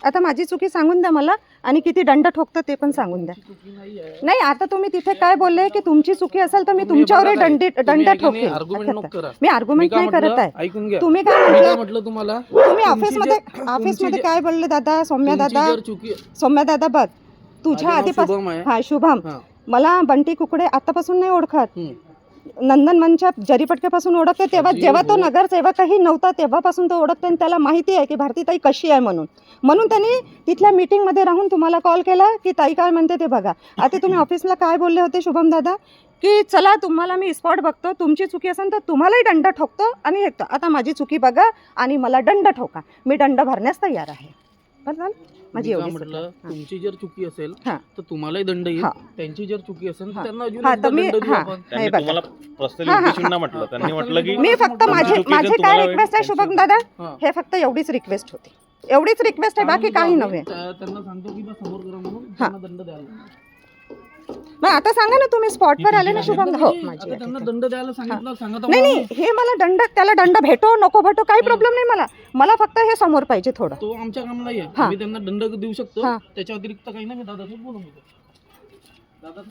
आता माझी चुकी सांगून द्या मला आणि किती दंड ठोकतं ते पण सांगून द्या. नाही आता तुम्ही तिथे काय बोलले की तुमची चुकी असेल तर मी तुमच्यावर दंड ठोकेन. मी आर्ग्युमेंट नाही करत आहे. तुम्ही काय म्हटलं तुम्हाला, तुम्ही ऑफिसमध्ये काय बोलले दादा? सौम्या दादा बघ तुझ्या आधीपासून हा शुभम मला बंटी कुकडे आतापासून नाही ओळखत, नंदनवनच्या जरीपटक्यापासून ओळखते. जेव्हा तो नगरसेवकही नव्हता तेव्हापासून तो ओळखते आणि त्याला माहिती आहे की भारतीताई कशी आहे म्हणून त्यांनी तिथल्या मीटिंगमध्ये राहून तुम्हाला कॉल केला की ताई काय म्हणते ते बघा. आता तुम्ही ऑफिसला काय बोलले होते शुभम दादा की चला तुम्हाला मी स्पॉट बघतो, तुमची चुकी असेल तर तुम्हालाही दंड ठोकतो आणि हे आता माझी चुकी बघा आणि मला दंड ठोका. मी दंड भरण्यास तयार आहे. बरं माझी एवढी म्हटलं तुमची जर चुकी असेल तर तुम्हालाही दंड येईल, त्यांची जर चुकी असेल तर त्यांना अजून दंड देऊ आपण. त्यांनी तुम्हाला पर्सनली उद्देशून म्हटलं, त्यांनी म्हटलं की मी फक्त माझे काय रिक्वेस्ट आहे शुभम दादा, हे फक्त एवढीच रिक्वेस्ट होती, एवढीच रिक्वेस्ट आहे, बाकी काही नव्हे. त्यांना सांगतो की समोर करा म्हणून त्यांना दंड द्यायला. मग आता सांगा ना तुम्ही स्पॉटवर आले ना शुभम. हो माझी त्यांना दंड द्यायला सांगितलं, सांगत नाही हे मला त्याला दंड भेटो नको भेटो काही प्रॉब्लेम नाही. मला फक्त हे समोर पाहिजे थोडं. तो आमच्या कामाला आहे, मी त्यांना दंड देऊ शकतो, त्याच्या अतिरिक्त काही नाही. मी दादासोबत बोलून घेतो. दादा